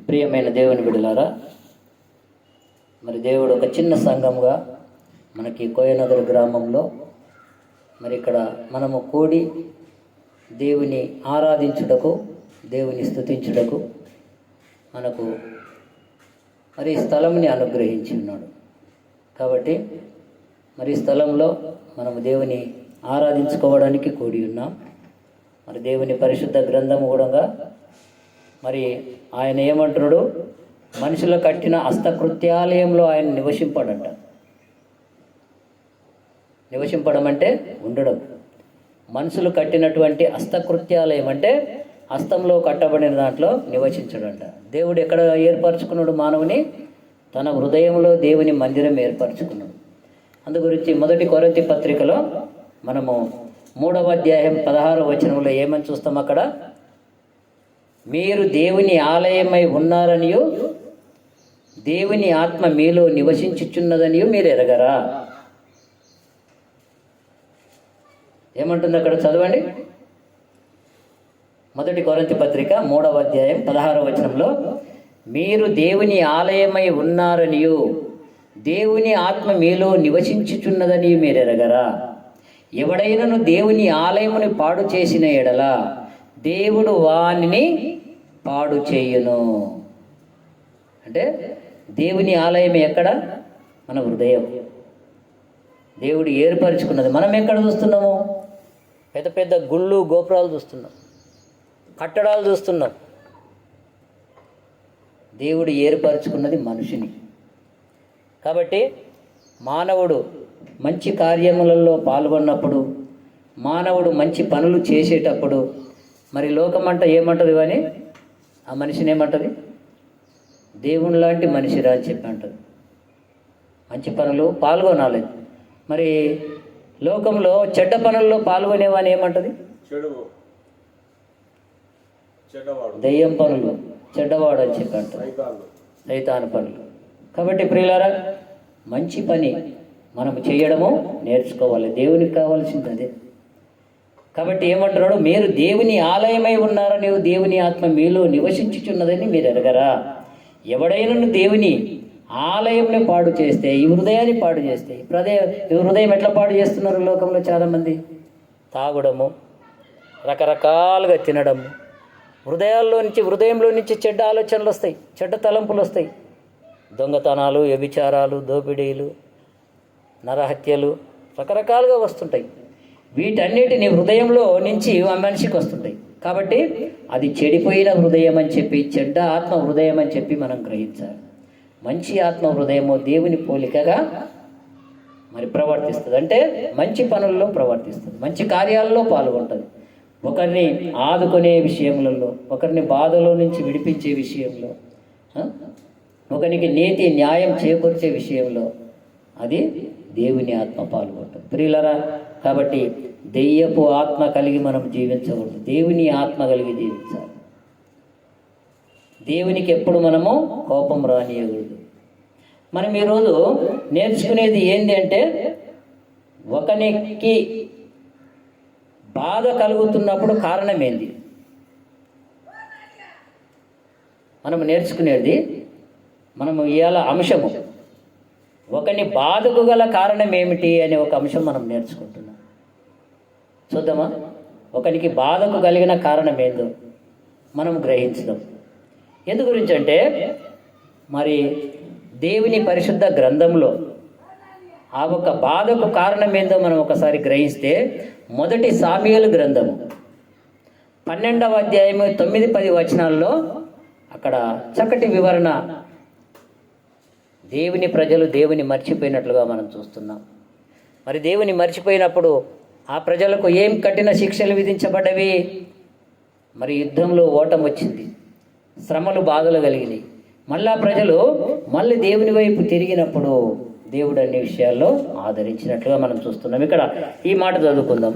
ప్రియమైన దేవుని బిడ్డలారా, మరి దేవుడు ఒక చిన్న సంఘంగా మనకి కోయనగర్ గ్రామంలో మరి ఇక్కడ మనము కూడి దేవుని ఆరాధించుటకు, దేవుని స్తుతించుటకు మనకు మరి స్థలంని అనుగ్రహించి ఉన్నాడు. కాబట్టి మరి స్థలంలో మనము దేవుని ఆరాధించుకోవడానికి కూడి ఉన్నాం. మరి దేవుని పరిశుద్ధ గ్రంథము కూడా మరి ఆయన ఏమంటున్నాడు, మనుషుల కట్టిన హస్తకృత్యాలయంలో ఆయన నివసింపడంట. నివసింపడం అంటే ఉండడం. మనుషులు కట్టినటువంటి హస్తకృత్యాలయం అంటే హస్తంలో కట్టబడిన దాంట్లో నివసించడంట. దేవుడు ఎక్కడ ఏర్పరచుకున్నాడు మానవుని? తన హృదయంలో దేవుని మందిరం ఏర్పరచుకున్నాడు. అందు గురించి 1 కొరింథీ పత్రికలో మనము 3వ అధ్యాయం 16వ వచనంలో ఏమని చూస్తాం? అక్కడ మీరు దేవుని ఆలయమై ఉన్నారనియు దేవుని ఆత్మ మీలో నివసించుచున్నదనియు మీరు ఎరగరా? ఏమంటుంది అక్కడ? చదవండి. 1 కొరింథీ పత్రిక 3వ అధ్యాయం 16వ వచనంలో, మీరు దేవుని ఆలయమై ఉన్నారనియు దేవుని ఆత్మ మీలో నివసించుచున్నదని మీరు ఎరగరా? ఎవడైనను దేవుని ఆలయముని పాడు చేసిన ఎడల దేవుడు వానిని పాడు చేయును. అంటే దేవుని ఆలయం ఎక్కడ? మన హృదయం. దేవుడు ఏర్పరచుకున్నది. మనం ఎక్కడ చూస్తున్నాము? పెద్ద పెద్ద గుళ్ళు, గోపురాలు చూస్తున్నాం, కట్టడాలు చూస్తున్నాం. దేవుడు ఏర్పరచుకున్నది మనిషిని. కాబట్టి మానవుడు మంచి కార్యములలో పాల్గొన్నప్పుడు, మానవుడు మంచి పనులు చేసేటప్పుడు మరి లోకమంట ఏమంటుంది? కానీ ఆ మనిషిని ఏమంటుంది? దేవుని లాంటి మనిషిరా అని చెప్పి అంటుంది. మంచి పనులు పాల్గొనాలి. మరి లోకంలో చెడ్డ పనుల్లో పాల్గొనేవాని ఏమంటుంది? దెయ్యం పనులు, చెడ్డవాడు అని చెప్పి అంటుంది, సైతాను పనులు. కాబట్టి ప్రియులారా, మంచి పని మనం చేయడము నేర్చుకోవాలి. దేవునికి కావాల్సింది అదే. కాబట్టి ఏమంటున్నాడు? మీరు దేవుని ఆలయమై ఉన్నారని దేవుని ఆత్మ మీలో నివసించుచున్నదని మీరు ఎరగరా? ఎవడైనా దేవుని ఆలయంని పాడు చేస్తే, ఈ హృదయాన్ని పాడు చేస్తే, ఈ హృదయం ఎట్లా పాడు చేస్తున్నారు లోకంలో చాలామంది? తాగడము, రకరకాలుగా తినడము, హృదయంలో నుంచి చెడ్డ ఆలోచనలు వస్తాయి, చెడ్డ తలంపులు వస్తాయి. దొంగతనాలు, వ్యభిచారాలు, దోపిడీలు, నరహత్యలు రకరకాలుగా వస్తుంటాయి. వీటన్నిటిని హృదయంలో నుంచి ఆ మనిషికి వస్తుంటాయి. కాబట్టి అది చెడిపోయిన హృదయం అని చెప్పి, చెడ్డ ఆత్మ హృదయం అని చెప్పి మనం గ్రహించాలి. మంచి ఆత్మ హృదయము దేవుని పోలికగా మరి ప్రవర్తిస్తుంది. అంటే మంచి పనుల్లో ప్రవర్తిస్తుంది, మంచి కార్యాలలో పాల్గొంటుంది. ఒకరిని ఆదుకునే విషయంలో, ఒకరిని బాధలో నుంచి విడిపించే విషయంలో, ఒకరికి నీతి న్యాయం చేకూర్చే విషయంలో అది దేవుని ఆత్మ పాల్గొంటుంది. ప్రియులరా, కాబట్టి దెయ్యపు ఆత్మ కలిగి మనం జీవించకూడదు, దేవుని ఆత్మ కలిగి జీవించాలి. దేవునికి ఎప్పుడు మనము కోపం రానియకూడదు. మనం ఈరోజు నేర్చుకునేది ఏంటి అంటే, ఒకనికి బాధ కలుగుతున్నప్పుడు కారణం ఏంది? మనం నేర్చుకునేది, మనము ఇవాళ అంశము ఒకని బాధకు గల కారణం ఏమిటి అనే ఒక అంశం మనం నేర్చుకుంటున్నాం. చూద్దామా? ఒకనికి బాధకు కలిగిన కారణం ఏందో మనం గ్రహించుదాం. ఎందు గురించి అంటే, మరి దేవుని పరిశుద్ధ గ్రంథంలో ఆ ఒక బాధకు కారణం ఏందో మనం ఒకసారి గ్రహిస్తే, 1 సామెయేలు గ్రంథము 12వ అధ్యాయము 9-10 వచనాల్లో అక్కడ చక్కటి వివరణ. దేవుని ప్రజలు దేవుని మర్చిపోయినట్లుగా మనం చూస్తున్నాం. మరి దేవుని మర్చిపోయినప్పుడు ఆ ప్రజలకు ఏం కఠిన శిక్షలు విధించబడ్డవి? మరి యుద్ధంలో ఓటం వచ్చింది, శ్రమలు, బాధలు కలిగినాయి. మళ్ళా ప్రజలు మళ్ళీ దేవుని వైపు తిరిగినప్పుడు దేవుడు అన్ని విషయాల్లో ఆదరించినట్లుగా మనం చూస్తున్నాం. ఇక్కడ ఈ మాట చదువుకుందాం.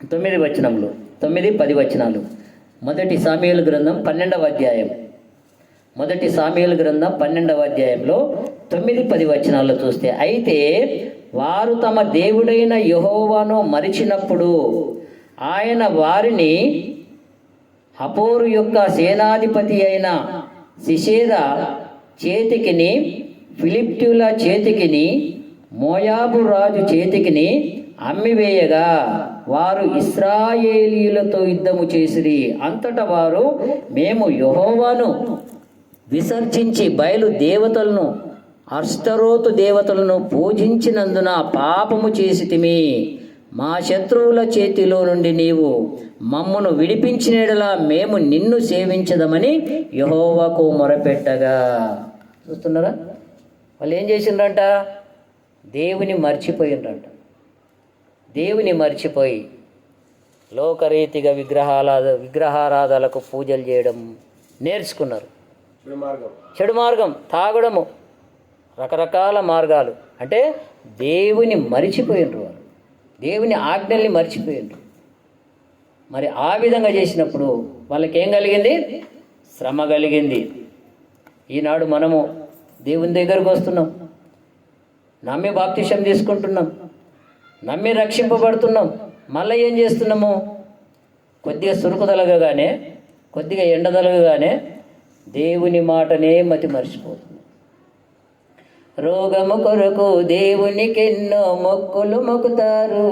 9 వచనంలో, 9-10 వచనాలు. 1 సామెయేలు గ్రంథం 12వ అధ్యాయం, 1 సామెయేలు గ్రంథం 12వ అధ్యాయంలో 9-10 వచనాల్లో చూస్తే, అయితే వారు తమ దేవుడైన యెహోవాను మరిచినప్పుడు ఆయన వారిని హపోరు యొక్క సేనాధిపతి అయిన సిషేరా చేతికిని, ఫిలిప్టీల చేతికిని, మోయాబు రాజు చేతికిని అమ్మివేయగా వారు ఇశ్రాయేలీయులతో యుద్ధము చేసిరి. అంతటా వారు, మేము యెహోవాను విసర్జించి బయలు దేవతలను, అష్టరోతు దేవతలను పూజించినందున పాపము చేసితిమి. మా శత్రువుల చేతిలో నుండి నీవు మమ్మను విడిపించినడలా మేము నిన్ను సేవించదమని యెహోవాకు మొరపెట్టగా. చూస్తున్నారా, వాళ్ళు ఏం చేసిండ్రంట? దేవుని మర్చిపోయిండ్రంట. దేవుని మర్చిపోయి లోకరీతిగా విగ్రహారాధనలకు పూజలు చేయడం నేర్చుకున్నారు. చెడు మార్గం, తాగడము, రకరకాల మార్గాలు. అంటే దేవుని మరిచిపోయినరు, వారు దేవుని ఆజ్ఞల్ని మర్చిపోయినరు. మరి ఆ విధంగా చేసినప్పుడు వాళ్ళకి ఏం కలిగింది? శ్రమ కలిగింది. ఈనాడు మనము దేవుని దగ్గరకు వస్తున్నాం, నమ్మి బాప్తిసం తీసుకుంటున్నాం, నమ్మి రక్షింపబడుతున్నాం. మళ్ళీ ఏం చేస్తున్నాము? కొద్దిగా సురుకుదలగానే, కొద్దిగా ఎండదలగానే దేవుని మాటనే మతి మర్చిపోతుంది. రోగము కొరకు దేవునికెన్నో మొక్కులు మొక్కుతారు,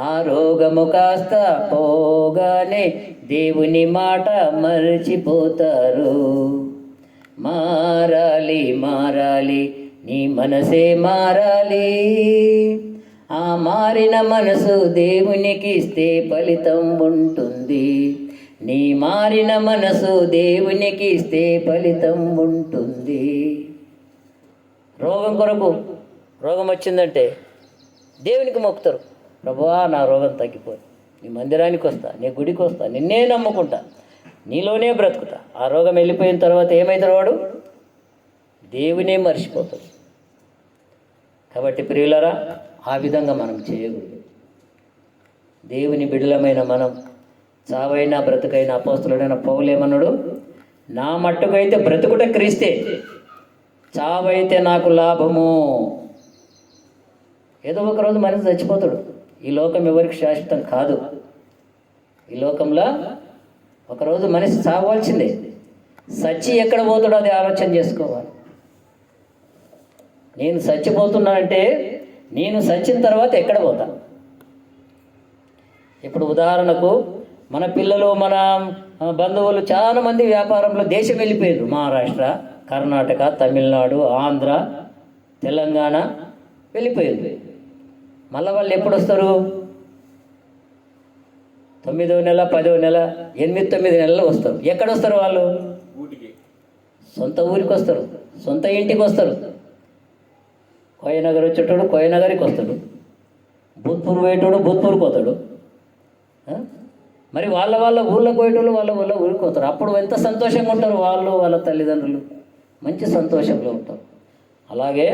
ఆ రోగము కాస్త పోగానే దేవుని మాట మర్చిపోతారు. మారాలి మారాలి, నీ మనసే మారాలి. ఆ మారిన మనసు దేవునికి ఇస్తే ఫలితం ఉంటుంది. నీ మారిన మనసు దేవునికి ఇస్తే ఫలితం ఉంటుంది. రోగం కొరకు, రోగం వచ్చిందంటే దేవునికి మొక్కుతారు. ప్రభువా, నా రోగం తగ్గిపోయి నీ మందిరానికి వస్తా, నీ గుడికి వస్తా, నిన్నే నమ్ముకుంటా, నీలోనే బ్రతుకుతా. ఆ రోగం వెళ్ళిపోయిన తర్వాత ఏమవుతాడు? వాడు దేవునే మర్చిపోతాడు. కాబట్టి ప్రియులరా, ఆ విధంగా మనం చేయకూడదు. దేవుని బిడ్డలమైన మనం చావైనా బ్రతుకైనా, అపోస్తలుడైన పౌలు ఏమన్నాడు? నా మట్టుకైతే బ్రతుకుట క్రీస్తే, చావైతే నాకు లాభము. ఏదో ఒకరోజు మనిషి చచ్చిపోతాడు. ఈ లోకం ఎవరికి శాశ్వతం కాదు. ఈ లోకంలో ఒకరోజు మనిషి చావాల్సిందే. సచ్చి ఎక్కడ పోతాడో అది ఆలోచన చేసుకోవాలి. నేను చచ్చిపోతున్నానంటే నేను చచ్చిన తర్వాత ఎక్కడ పోతా? ఇప్పుడు ఉదాహరణకు మన పిల్లలు, మన బంధువులు చాలామంది వ్యాపారంలో దేశం వెళ్ళిపోయారు. మహారాష్ట్ర, కర్ణాటక, తమిళనాడు, ఆంధ్ర, తెలంగాణ వెళ్ళిపోయింది. మళ్ళీ వాళ్ళు ఎప్పుడు వస్తారు? 9వ నెల, 10వ నెల, 8-9 నెలలు వస్తారు. ఎక్కడ వస్తారు వాళ్ళు? సొంత ఊరికి వస్తారు, సొంత ఇంటికి వస్తారు. కోయనగర్ వచ్చేటోడు కోయనగరికి వస్తాడు, భూత్పూర్ పోయేటోడు భూత్పూర్కి పోతాడు. మరి వాళ్ళ ఊళ్ళో పోయేటోళ్ళు వాళ్ళ ఊరికి పోతారు. అప్పుడు ఎంత సంతోషంగా ఉంటారు వాళ్ళు, వాళ్ళ తల్లిదండ్రులు మంచి సంతోషంలో ఉంటారు. అలాగే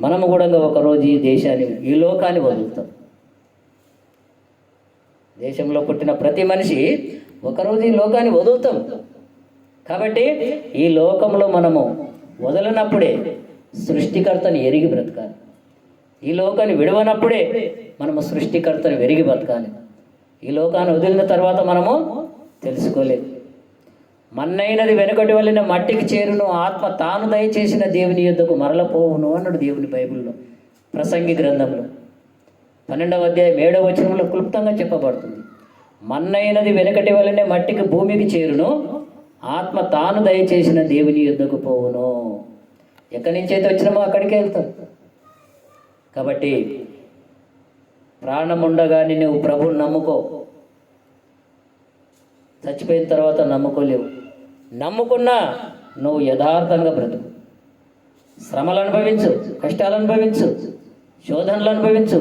మనము కూడా ఒకరోజు ఈ దేశాన్ని, ఈ లోకాన్ని వదులుతాం. దేశంలో పుట్టిన ప్రతి మనిషి ఒకరోజు ఈ లోకాన్ని వదులుతాం. కాబట్టి ఈ లోకంలో మనము వదలనప్పుడే సృష్టికర్తని ఎరిగి బ్రతకాలి. ఈ లోకాన్ని విడవనప్పుడే మనము సృష్టికర్తని ఎరిగి బ్రతకాలి. ఈ లోకాన్ని వదిలిన తర్వాత మనము తెలుసుకోలేదు. మన్నైనది వెనుకటి వలన మట్టికి చేరును, ఆత్మ తాను దయచేసిన దేవుని యొద్దకు మరలపోవును అన్నాడు దేవుని బైబిల్లో, ప్రసంగి గ్రంథంలో 12వ అధ్యాయం 7వ వచనంలో క్లుప్తంగా చెప్పబడుతుంది. మన్నైనది వెనుకటి వలనే మట్టికి, భూమికి చేరును, ఆత్మ తాను దయచేసిన దేవుని యొద్దకు పోవును. ఎక్కడి నుంచి అయితే వచ్చినామో అక్కడికే వెళ్తాం. కాబట్టి ప్రాణం ఉండగానే నువ్వు ప్రభువుని నమ్ముకో. చచ్చిపోయిన తర్వాత నమ్ముకోలేవు. నమ్ముకున్నా నువ్వు యథార్థంగా బ్రతుకు. శ్రమలు అనుభవించు, కష్టాలు అనుభవించు, శోధనలు అనుభవించు.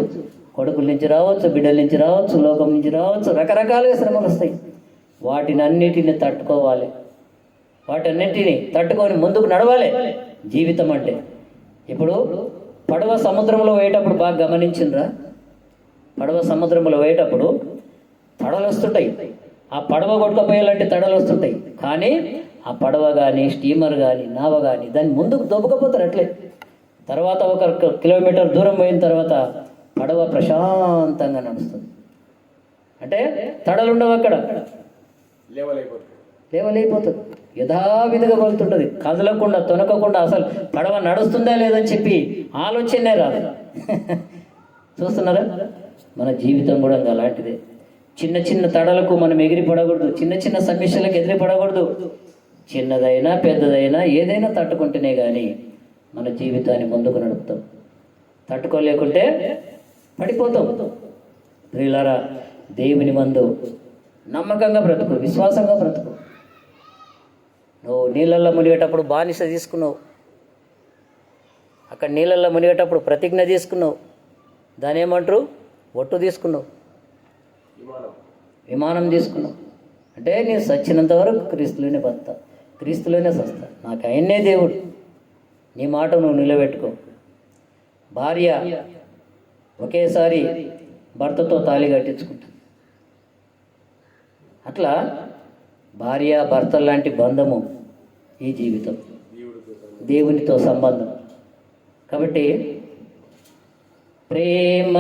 కొడుకుల నుంచి రావచ్చు, బిడ్డల నుంచి రావచ్చు, లోకం నుంచి రావచ్చు, రకరకాలుగా శ్రమలు వస్తాయి. వాటినన్నిటిని తట్టుకోవాలి. వాటన్నింటినీ తట్టుకొని ముందుకు నడవాలి. జీవితం అంటే ఇప్పుడు పడవ సముద్రంలో పోయేటప్పుడు బాగా గమనించిండ్రా? పడవ సముద్రంలో పోయేటప్పుడు తడలు వస్తుంటాయి. ఆ పడవ కొట్టుకుపోయాలంటే తడలు వస్తుంటాయి. కానీ ఆ పడవ కానీ, స్టీమర్ కానీ, నావ కానీ దాన్ని ముందుకు దొబ్బకపోతారు అట్లే. తర్వాత 1 కిలోమీటర్ దూరం పోయిన తర్వాత పడవ ప్రశాంతంగా నడుస్తుంది. అంటే తడలు ఉండవు అక్కడ, లేవలేకపోతుంది, యథావిధిగా వెళ్తుంటుంది, కదలకుండా తొనకకుండా. అసలు పడవ నడుస్తుందా లేదని చెప్పి ఆలోచనే రాదు. చూస్తున్నారా? మన జీవితం కూడా అలాంటిదే. చిన్న చిన్న తడలకు మనం ఎగిరి పడకూడదు, చిన్న చిన్న సమస్యలకు ఎదిరి పడకూడదు. చిన్నదైనా పెద్దదైనా ఏదైనా తట్టుకుంటేనే కానీ మన జీవితాన్ని ముందుకు నడుపుతాం. తట్టుకోలేకుంటే పడిపోతాం. ప్రియులారా, దేవుని మందు నమ్మకంగా బ్రతుకు, విశ్వాసంగా బ్రతుకు. నువ్వు నీళ్ళల్లో మునిగేటప్పుడు బానిస తీసుకున్నావు, అక్కడ నీళ్ళల్లో మునిగేటప్పుడు ప్రతిజ్ఞ తీసుకున్నావు, దాని ఏమంటారు, ఒట్టు తీసుకున్నావు, విమానం తీసుకున్నావు. అంటే నేను సచ్చినంత వరకు క్రీస్తులోనే బతుకుతా, క్రీస్తులోనే సస్తా, నాకు ఆయన్నే దేవుడు. నీ మాట నువ్వు నిలబెట్టుకో. భార్య ఒకేసారి భర్తతో తాళి కట్టించుకుంటుంది. అట్లా భార్య భర్త లాంటి బంధము ఈ జీవితం, దేవునితో సంబంధం. కాబట్టి ప్రేమ,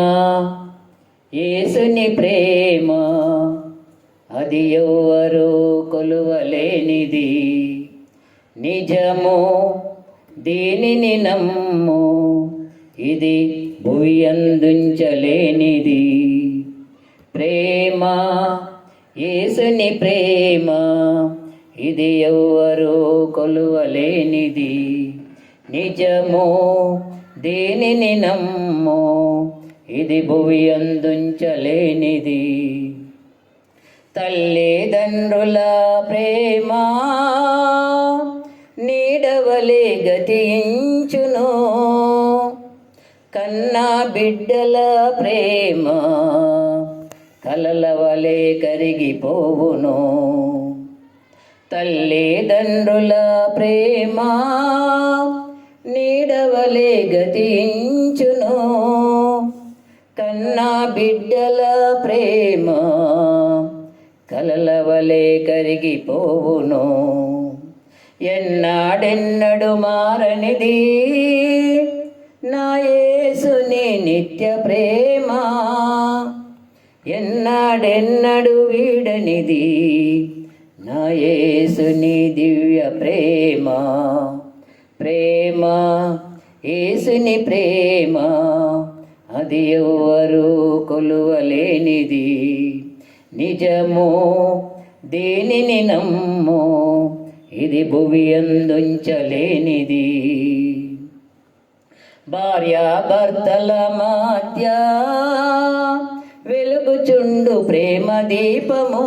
యేసుని ప్రేమ, అది ఎవ్వరూ కొలువలేనిది. నిజము, దీనిని నమ్ము, ఇది భువి అందించలేనిది. ప్రేమ, యేసుని ప్రేమ, ఇది ఎవ్వరూ కొలువలేనిది. నిజము, దీనిని నమ్ము, ఇది భువి అందించలేనిది. తల్లిదండ్రుల ప్రేమ నీడవలే గతించును, కన్నా బిడ్డల ప్రేమ కలలవలే కరిగిపోవును. తల్లిదండ్రుల ప్రేమ నీడవలే గతించును, కన్నా బిడ్డల ప్రేమ కలలవలే కరిగిపోవును. ఎన్నాడెన్నడు మారనిది నా యేసుని నిత్య ప్రేమ, ఎన్నాడెన్నడు వీడనిది నా యేసుని దివ్య ప్రేమ. ప్రేమ, యేసుని ప్రేమ, అది ఎవ్వరూ కొలువలేనిది. నిజము, దేనిని నమ్ము, ఇది భువి అందించలేనిది. భార్యాభర్తల మధ్య వెలుగుచుండు ప్రేమ దీపము,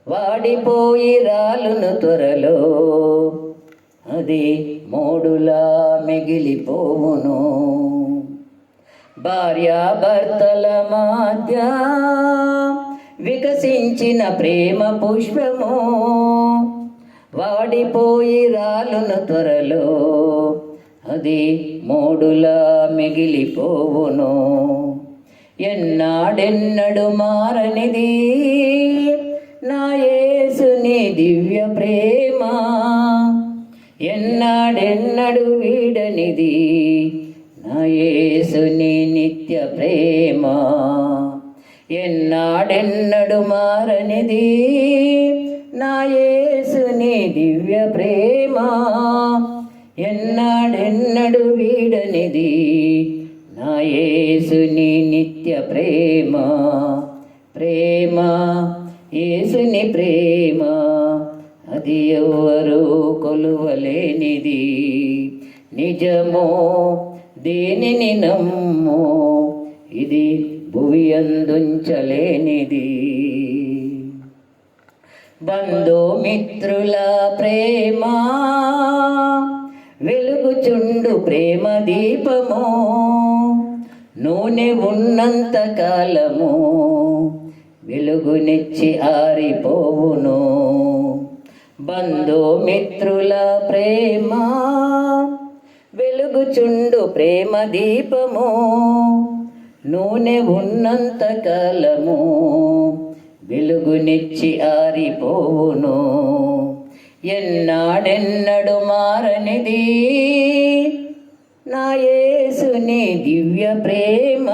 వాడిపోయి రాలును త్వరలో, అది మోడులా మిగిలిపోవును. భార్యాభర్తల మధ్య వికసించిన ప్రేమ పుష్పము, వాడిపోయి రాలును త్వరలో, అది మోడులా మిగిలిపోవును. ఎన్నాడెన్నడు మారనిది నా యేసుని దివ్య ప్రేమ, ఎన్నాడెన్నడు వీడనిది నా యేసుని నిత్య ప్రేమ. ఎన్నాడెన్నడు మారనిది నా యేసుని దివ్య ప్రేమ, ఎన్నాడెన్నడు వీడనిది నా యేసుని నిత్య ప్రేమ. ప్రేమ, యేసుని ప్రేమ, అది ఎవ్వరూ కొలువలేనిది. నిజము, దేనిని నమ్ము, ఇది భువి అందించలేనిది. బంధుమిత్రుల ప్రేమ వెలుగుచుండు ప్రేమ దీపము, నూనె ఉన్నంత కాలము వెలుగునిచ్చి ఆరిపోవును. బంధుమిత్రుల ప్రేమ వెలుగుచుండు ప్రేమ దీపము, నూనె ఉన్నంత కాలము వెలుగునిచ్చి ఆరిపోవును. ఎన్నాడెన్నడు మారనిది నా యేసుని దివ్య ప్రేమ,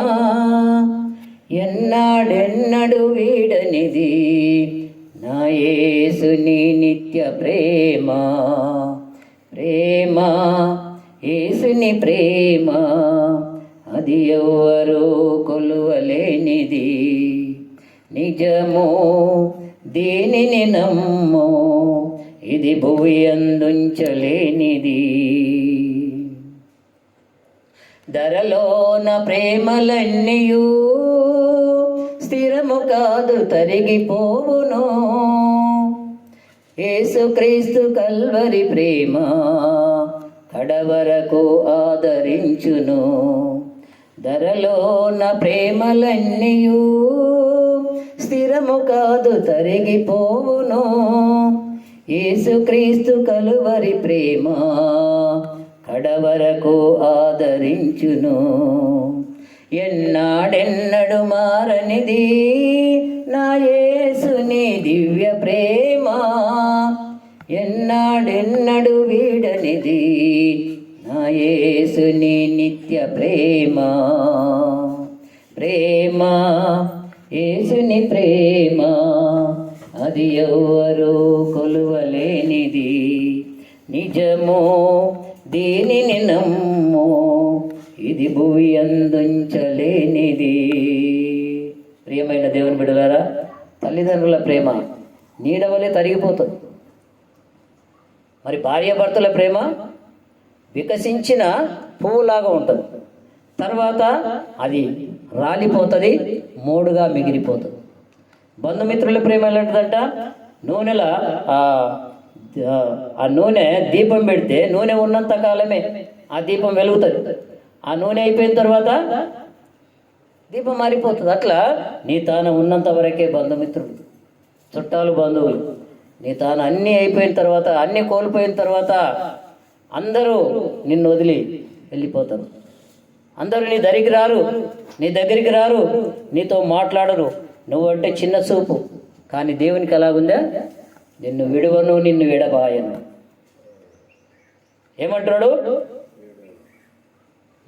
ఎన్నాడెన్నడు వీడనిది నా యేసుని నిత్య ప్రేమ, ప్రేమ యేసుని ప్రేమ, అది ఎవ్వరూ కొలువలేనిది. నిజము దీనిని నమ్ము, ఇది భువి అందుంచలేనిది. ధరలోన ప్రేమలన్నీయు స్థిరము కాదు, తరిగిపోవును. యేసుక్రీస్తు కల్వరి ప్రేమ కడవరకు ఆదరించును. ధరలోన ప్రేమలన్నీయు స్థిరము కాదు, తరిగిపోవును. యేసుక్రీస్తు కలువరి ప్రేమ కడవరకు ఆదరించును. ఎన్నాడెన్నడు మారనిది నా యేసుని దివ్య ప్రేమ, ఎన్నాడెన్నడు వీడనిది నా యేసుని నిత్య ప్రేమ. ప్రేమ యేసుని ప్రేమ, అది ఎవ్వరూ కొలువలేనిది. నిజము దీనిని నమ్ము, ఇది భువి అందుంచలేనిది. ప్రియమైన దేవుని బిడ్డలారా, తల్లిదండ్రుల ప్రేమ నీడవలే తరిగిపోతుంది. మరి భార్యాభర్తల ప్రేమ వికసించిన పువ్వులాగా ఉంటుంది. తర్వాత అది రాలిపోతుంది, మోడుగా మిగిలిపోతుంది. బంధుమిత్రుల ప్రేమ ఎలాంటిదంట? నూనెల ఆ నూనె దీపం పెడితే నూనె ఉన్నంత కాలమే ఆ దీపం వెలుగుతుంది. ఆ నూనె అయిపోయిన తర్వాత దీపం మారిపోతుంది. అట్లా నీ తాను ఉన్నంత వరకే బంధుమిత్రులు, చుట్టాలు, బంధువులు. నీ తాను అన్నీ అయిపోయిన తర్వాత, అన్నీ కోల్పోయిన తర్వాత అందరూ నిన్ను వదిలి వెళ్ళిపోతారు. అందరూ నీ దగ్గరికి రారు, నీతో మాట్లాడరు. నువ్వంటే చిన్న చూపు. కానీ దేవునికి ఎలాగుందా? నిన్ను విడువను, నిన్ను విడబాయను. ఏమంటాడు?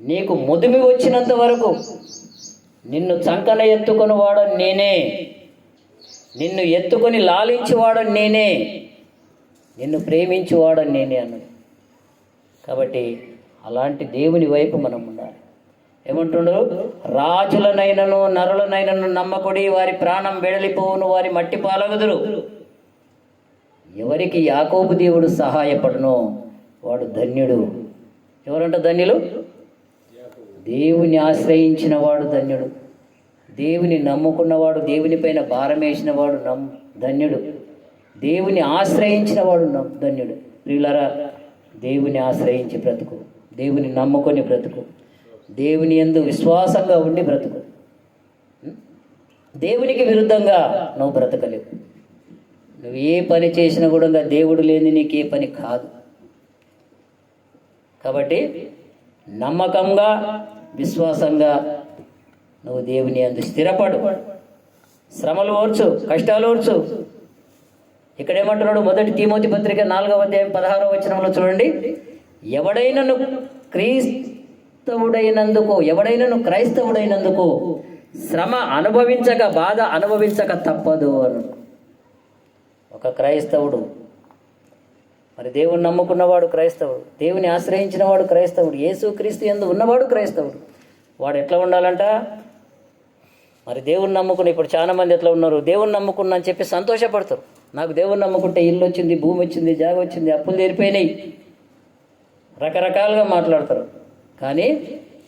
నీకు ముదిమి వచ్చినంత వరకు నిన్ను చంకన ఎత్తుకొని వాడని నేనే, నిన్ను ఎత్తుకొని లాలించేవాడని నేనే, నిన్ను ప్రేమించేవాడని నేనే అన్నాడు. కాబట్టి అలాంటి దేవుని వైపు మనం ఉండాలి. ఏమంటుండ్రు? రాజులనైనను నరులనైనను నమ్మకుడి, వారి ప్రాణం వెడలిపోవును, వారి మట్టి పాలగుదురు. ఎవరికి యాకోబు దేవుడు సహాయపడునో వాడు ధన్యుడు. ఎవరంట ధన్యులు? దేవుని ఆశ్రయించిన వాడు ధన్యుడు. దేవుని నమ్ముకున్నవాడు, దేవుని పైన భారం వేసిన వాడు ధన్యుడు. దేవుని ఆశ్రయించిన వాడు ధన్యుడు. ప్రియులారా, దేవుని ఆశ్రయించి బ్రతుకు, దేవుని నమ్ముకొని బ్రతుకు, దేవుని యందు విశ్వాసంగా ఉండి బ్రతుకు. దేవునికి విరుద్ధంగా నువ్వు బ్రతకలేవు. నువ్వు ఏ పని చేసినా కూడా దేవుడు లేని నీకు ఏ పని కాదు. కాబట్టి నమ్మకంగా, విశ్వాసంగా నువ్వు దేవుని యందు స్థిరపడు. శ్రమలు ఓర్చు, కష్టాలు ఓర్చు. ఇక్కడ ఏమంటున్నాడు? 1 తిమోతి పత్రిక 4వ అధ్యాయం 16వ వచనంలో చూడండి. ఎవడైనను క్రైస్తవుడైనందుకు శ్రమ అనుభవించక, బాధ అనుభవించక తప్పదు అను. ఒక క్రైస్తవుడు, మరి దేవుని నమ్ముకున్నవాడు క్రైస్తవుడు, దేవుని ఆశ్రయించిన వాడు క్రైస్తవుడు, యేసుక్రీస్తు యందు ఉన్నవాడు క్రైస్తవుడు. వాడు ఎట్లా ఉండాలంట? మరి దేవుని నమ్ముకుని, ఇప్పుడు చాలామంది ఎట్లా ఉన్నారు? దేవుని నమ్ముకున్నా అని చెప్పి సంతోషపడతారు. నాకు దేవుని నమ్ముకుంటే ఇల్లు వచ్చింది, భూమి వచ్చింది, జాగ వచ్చింది, అప్పులు తీరిపోయినాయి, రకరకాలుగా మాట్లాడతారు. కానీ